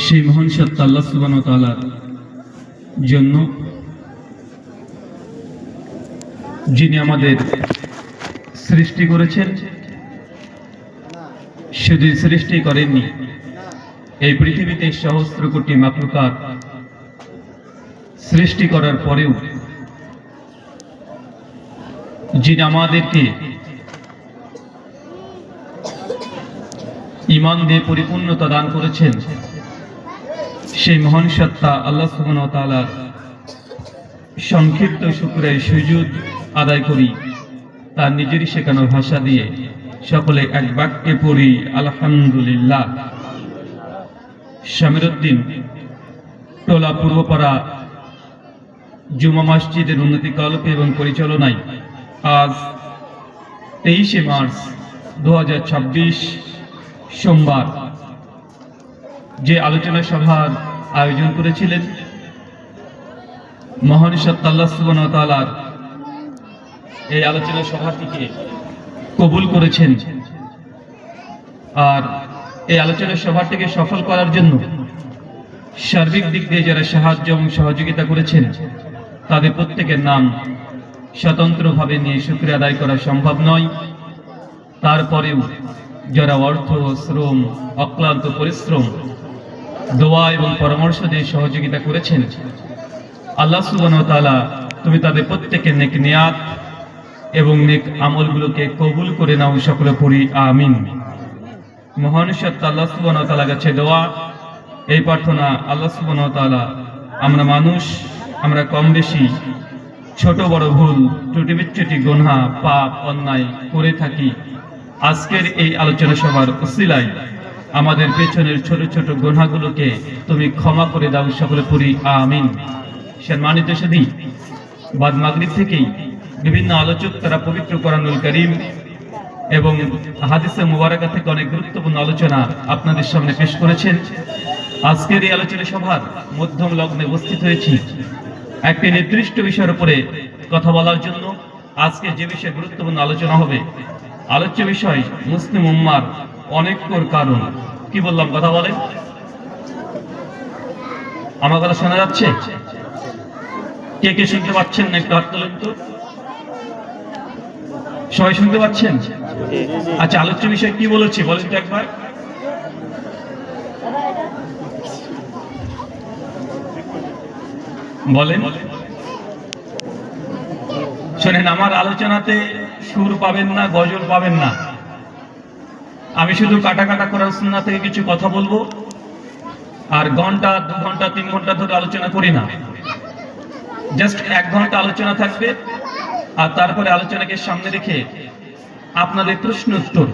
সেই মহান সত্তা আল্লাহ সুবহানাহু ওয়া তাআলার জন্য, যিনি আমাদের সৃষ্টি করেছেন, শুধু সৃষ্টি করেননি, এই পৃথিবীতে সহস্র কোটি মাখলুকাত সৃষ্টি করার পরেও যিনি আমাদেরকে ঈমান দিয়ে পরিপূর্ণতা দান করেছেন, সেই মহান সত্তা আল্লাহ সুবহানাহু ওয়া তাআলার সংক্ষিপ্ত শুকরিয়া সুজুদ আদায় করি। তার নিজেরই শেখানো ভাষা দিয়ে সকলে এক বাক্যে পড়ি আলহামদুলিল্লাহ। শামিরউদ্দিন টোলা পূর্বপাড়া জুমা মসজিদের উন্নতি কল্পে এবং পরিচালনায় আজ 23শে মার্চ 2026 সোমবার যে আলোচনা সভার আয়োজন করেছিলেন, মহান সত্তা আল্লাহ সুবহানাহু ওয়া তাআলা এই আলোচনা সভাটিকে কবুল করেছেন। আর এই আলোচনা সভাটিকে সফল করার জন্য সার্বিক দিক দিয়ে যারা সাহায্য এবং সহযোগিতা করেছেন, তাদের প্রত্যেকের নাম স্বতন্ত্রভাবে নিয়ে শুকরিয়া আদায় করা সম্ভব নয়। তারপরেও যারা অর্থ, শ্রম, অক্লান্ত পরিশ্রম, দোয়া এবং পরামর্শ দিয়ে সহযোগিতা করেছেন, আল্লাহ সুবহানাহু ওয়া তাআলা তুমি তাদের প্রত্যেকের নেক নিয়াত এবং নেক আমলগুলোকে কবুল করে নাও, সকলে পড়ি আমিন। মহান সত্তা আল্লাহ সুবহানাহু ওয়া তাআলার কাছে দোয়া, এই প্রার্থনা, আল্লাহ সুবহানাহু ওয়া তাআলা আমরা মানুষ, আমরা কম বেশি ছোট বড় ভুল ত্রুটি বিচ্যুতি গুনাহ পাপ অন্যায় করে থাকি। আজকের এই আলোচনা সভার উসিলায় আমাদের পেছনের ছোট ছোট গুনাহগুলোকে তুমি ক্ষমা করে দাও, সকলে পড়ি আমিন। সম্মানিত সুধী, বাদ মাগরিব থেকেই বিভিন্ন আলোচক তারা পবিত্র কোরআনুল কারীম এবং হাদিসে মুবারাকা থেকে অনেক গুরুত্বপূর্ণ আলোচনা আপনাদের সামনে পেশ করেছেন। আজকের এই আলোচনা সভার মধ্যম লগ্নে উপস্থিত হয়েছি একটি নির্দিষ্ট বিষয়ের উপরে কথা বলার জন্য। আজকে যে বিষয়ে গুরুত্বপূর্ণ আলোচনা হবে, আলোচ্য বিষয় মুসলিম উম্মার অনৈক্যর কারণ। কি বললাম, কথা বলেন? আমার কথা শোনা যাচ্ছে? কে কে শুনতে পাচ্ছেন না একটু হাত তোলেন তো। সবাই শুনতে পাচ্ছেন? আচ্ছা, আলোচ্য বিষয় কি বলেছি বলেন তো একবার। বলেন। শোনেন, আমার আলোচনাতে সুর পাবেন না, গজল পাবেন না। আমি শুধু কাটা কাটা করার সুন্নাহ থেকে কিছু কথা বলবো, আর ঘন্টা 2 ঘন্টা 3 ঘন্টা ধরে আলোচনা করি না। জাস্ট 1 ঘন্টা আলোচনা থাকবে, আর তারপরে আলোচনাকে সামনে রেখে আপনাদের প্রশ্ন উত্তর।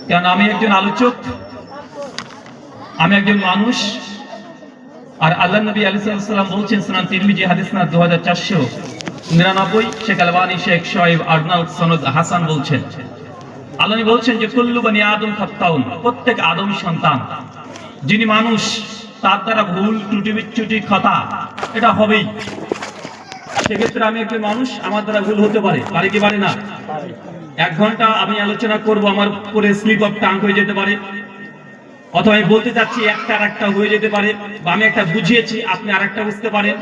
কারণ আমি একজন আলোচক, আমি একজন মানুষ, আর আল্লাহ নবী আলাইহিস সালাম বলছেন, সুনান তিরমিজি হাদিস না 2499, শেখ আলবানী, শেখ শোয়েব আরনাউত সনদ হাসান বলছেন, আল্লাহ নবী বলছেন যে কুল্লু বনি আদম খাত্তাউন, প্রত্যেক আদম সন্তান যিনি মানুষ, তার দ্বারা ভুল ত্রুটি বিচ্যুতি খতা এটা হবেই। সেক্ষেত্রে আমি একজন মানুষ, আমার দ্বারা ভুল হতে পারে, পারে কি পারে না? 1 ঘন্টা আমি আলোচনা করব, আমার পরে স্লিপ অফ টাং হয়ে যেতে পারে, অথবা আমি বলতে চাচ্ছি একটা আর একটা হয়ে যেতে পারে, বা আমি একটা বুঝিয়েছি আপনি আর একটা বুঝতে পারেন,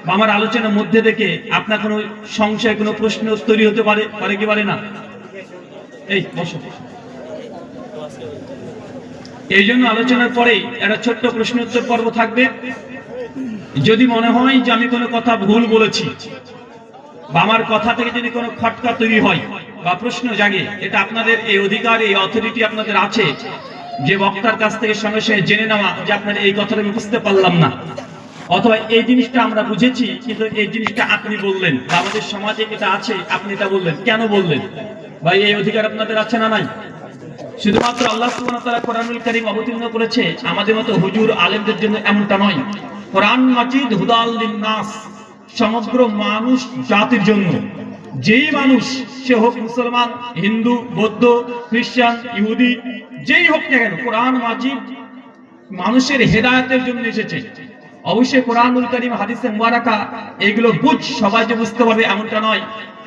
বা আমার আলোচনার মধ্যে থেকে আপনার কোনো সংশয়, কোনো প্রশ্ন তৈরি হতে পারে, পারে কি পারে না? এই বসো। এই জন্য আলোচনার পরেই একটা ছোট্ট প্রশ্ন উত্তর পর্ব থাকবে। যদি মনে হয় যে আমি কোনো কথা ভুল বলেছি, বা আমার কথা থেকে যদি কোনো খটকা তৈরি হয় বা প্রশ্ন জাগে, এটা আপনাদের এই অধিকার, এই অথরিটি আপনাদের আছে যে বক্তার কাছ থেকে সঙ্গে সঙ্গে জেনে নেওয়া যে আপনার এই কথাটা আমি বুঝতে পারলাম না, অথবা এই জিনিসটা আমরা বুঝেছি কিন্তু এই জিনিসটা আপনি বললেন, বা আমাদের সমাজে এটা আছে আপনি এটা বললেন, কেন বললেন? ভাই, এই অধিকার আপনাদের আছে না নাই? শুধুমাত্র আল্লাহ সুবহানাহু ওয়া তাআলা কোরআনুল কারীম অবতীর্ণ করেছে আমাদের মতো হুজুর আলেমদের জন্য, এমনটা নয়। কোরআন মাজিদ হুদাল লিন-নাস, সমগ্র মানুষ জাতির জন্য। যেই মানুষ, সে হোক মুসলমান, হিন্দু, বৌদ্ধ, খ্রিস্টান, ইহুদি, যেই হোক না কেন, কোরআন মাজিদ মানুষের হেদায়েতের জন্য এসেছে। অবশ্যই কোরআনুল কারীম, হাদিসে মুবারাকা, এগুলো বুঝ সবাই যে বুঝতে পারবে এমনটা নয়।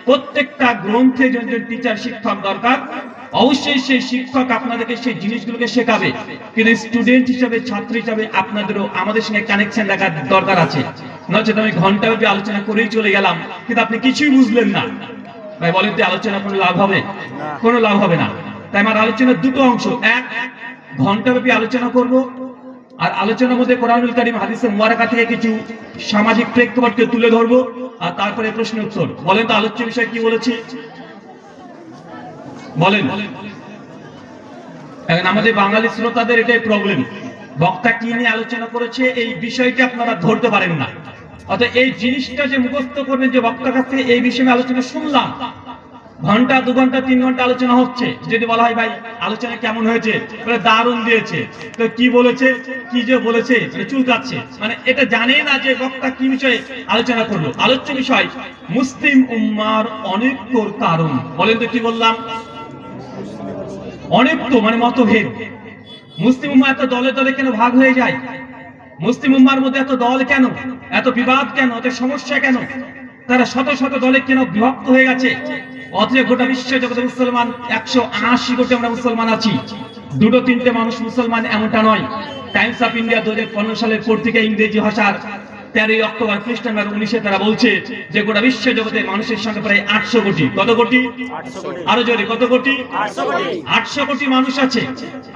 প্রত্যেকটা গ্রন্থে যদি টিচার, শিক্ষক দরকার, অবশ্যই সেই শিক্ষক আপনাদেরকে সেই জিনিসগুলোকে শেখাবে, কিন্তু স্টুডেন্ট হিসাবে, ছাত্র হিসাবে আপনাদেরও আমাদের সঙ্গে কানেকশন রাখার দরকার আছে। নচেত আমি ঘন্টাব্যাপী আলোচনা করেই চলে গেলাম, কিন্তু আপনি কিছুই বুঝলেন না। ভাই বলেন তো, আলোচনা কোনো লাভ হবে? কোনো লাভ হবে না। তাই আমার আলোচনার দুটো অংশ, এক ঘন্টাব্যাপী আলোচনা করব, আর আলোচনার মধ্যে কোরআনুল কারীম হাদিসে মুবারাকা থেকে কিছু সামাজিক প্রেক্ষাপটকে তুলে ধরবো, আর তারপরে প্রশ্ন উত্তর। বলেন তো আলোচ্য বিষয় কি বলেছি, বলেন। এখন আমাদের বাঙালি শ্রোতাদের এটাই প্রবলেম, বক্তা কি নিয়ে আলোচনা করেছে এই বিষয়টা আপনারা ধরতে পারেন না। অর্থাৎ এই জিনিসটা যে মুখস্থ করবেন যে বক্তার কাছ থেকে এই বিষয়ে আলোচনা শুনলাম, ঘন্টা 2 ঘন্টা 3 ঘন্টা আলোচনা হচ্ছে, যদি বলা হয় ভাই আলোচনা কেমন হয়েছে, বলে দারুণ দিয়েছে, তো কি বলেছে, কি যে বলেছে, মানে চুলকাচ্ছে, মানে এটা জানে না যে বক্তা কি বিষয়ে আলোচনা করলো। আলোচ্য বিষয় মুসলিম উম্মার অনৈক্যর কারণ। বলেন তো কি বললাম, অনৈক্য মানে মতভেদ। মুসলিম উম্মাহ এত দলে দলে কেন ভাগ হয়ে যায়? মুসলিম উম্মার মধ্যে এত দল কেন, এত বিবাদ কেন, এত সমস্যা কেন? তারা শত শত দলে কেন বিভক্ত হয়ে গেছে? অথচ গোটা বিশ্ব জগতে মুসলমান 180 কোটি আমরা মুসলমান আছি, দুটো তিনটে মানুষ মুসলমান এমনটা নয়। টাইমস অফ ইন্ডিয়া 2015 সালের পত্রিকা ইংরেজি ভাষার 13 অক্টোবর খ্রিস্টানবার 19-এ তারা বলছে যে গোটা বিশ্ব জগতে মানুষের সংখ্যা প্রায় 800 কোটি। কত কোটি? আরো জোরে, কত কোটি? 800 কোটি মানুষ আছে।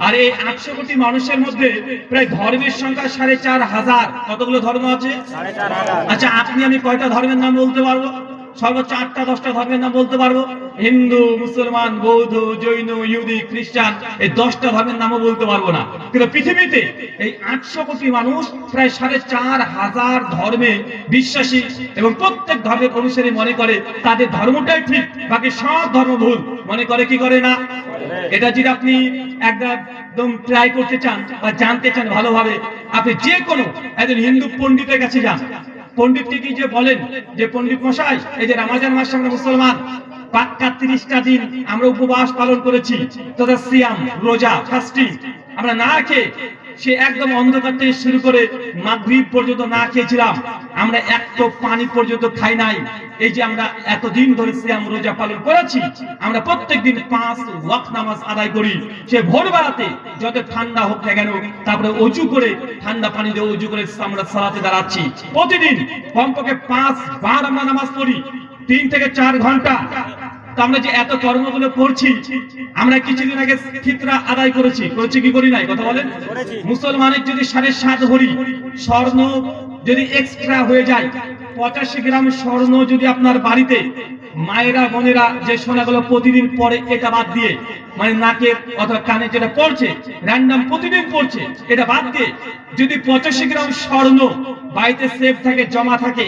আর এই 800 কোটি মানুষের মধ্যে প্রায় ধর্মের সংখ্যা 4,500। কতগুলো ধর্ম আছে? আচ্ছা, আপনি আমি কয়টা ধর্মের নাম বলতে পারবো? সর্বোচ্চ 8টা 10টা ধর্মের নাম বলতে পারবো। হিন্দু, মুসলমান, বৌদ্ধ, জৈন, ইহুদি, খ্রিস্টান, এই 10টা ধর্মের নামও বলতে পারবো না। কিন্তু পৃথিবীতে এই 800 কোটি মানুষ প্রায় 4,500 ধর্মে বিশ্বাসী, এবং প্রত্যেক ধর্মের অনুসারী মনে করে তাদের ধর্মটাই ঠিক, বাকি সব ধর্ম ভুল মনে করে, কি করে না? এটা যদি আপনি একদম ট্রাই করতে চান বা জানতে চান ভালোভাবে, আপনি যে কোনো একজন হিন্দু পণ্ডিতের কাছে যান। পণ্ডিতকে কি যে বলেন যে পণ্ডিত মশাই, এই যে রমজান মাসে আমরা মুসলমান পাক্কা 30টা দিন আমরা উপবাস পালন করেছি, তথা সিয়াম, রোজা, ফাস্টিং, আমরা না খেয়ে, সে একদম অন্ধকার থেকে শুরু করে মাগরিব পর্যন্ত না খেয়েছিলাম, আমরা এক টোপ পানি পর্যন্ত খাই নাই। এই যে আমরা এতদিন ধরে সিয়াম রোজা পালন করেছি, আমরা প্রত্যেকদিন 5 ওয়াক্ত নামাজ আদায় করি। সে ভোরবেলাতে যত ঠান্ডা হোক না কেন, তারপরে অজু করে ঠান্ডা পানি দিয়ে অজু করে আমরা সালাতে দাঁড়াচ্ছি। প্রতিদিন কমপক্ষে 5 বার আমরা নামাজ পড়ি, 3 থেকে 4 ঘন্টা। তো আমরা যে এত কর্মগুলো করছি, আমরা কিছুদিন আগে ফিতরা আদায় করেছি কি করি নাই? কথা বলেন। মুসলমানের যদি 7.5 ভরি স্বর্ণ যদি এক্সট্রা হয়ে যায়, 85 গ্রাম স্বর্ণ যদি আপনার বাড়িতে মায়েরা বোনেরা যে সোনাগুলো প্রতিদিন পরে, এটা বাদ দিয়ে, মানে নাকের অথবা কানে যেটা পড়ছে র্যান্ডম প্রতিদিন পড়ছে, এটা বাদ দিয়ে যদি 85 গ্রাম স্বর্ণ বাড়িতে সেফ থাকে, জমা থাকে,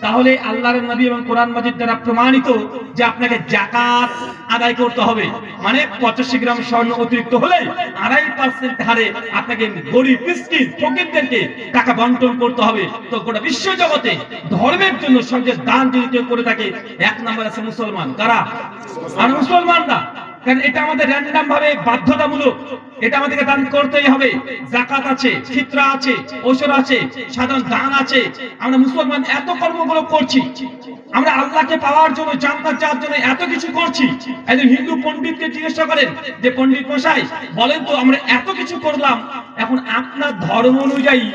তাহলে আল্লাহর নবী এবং কোরআন মাজিদ দ্বারা প্রমাণিত যে আপনাকে যাকাত আদায় করতে হবে। মানে 85 গ্রাম স্বর্ণ অতিরিক্ত হলে 2.5% হারে আপনাকে গরিব মিসকিন ফকিরদেরকে টাকা বন্টন করতে হবে। তো গোটা বিশ্ব জগতে ধর্মের জন্য সবচেয়ে দান যদি কেউ করে থাকে, 1 নম্বর আছে মুসলমান। কারা? আর মুসলমানরা। কারণ এটা আমাদের র্যান্ডম ভাবে বাধ্যতামূলক, এটা আমাদেরকে দান করতেই হবে। যাকাত আছে, ফিতরা আছে, ওশর আছে, সাধারণ দান আছে। আমরা মুসলমান এত কর্মগুলো করছি, আমরা আল্লাহকে পাওয়ার জন্য, জান্নাত যাওয়ার জন্য এত কিছু করছি। একজন হিন্দু পণ্ডিতকে জিজ্ঞাসা করেন যে পণ্ডিত মশাই বলেন তো, আমরা এত কিছু করলাম, এখন আপনার ধর্ম অনুযায়ী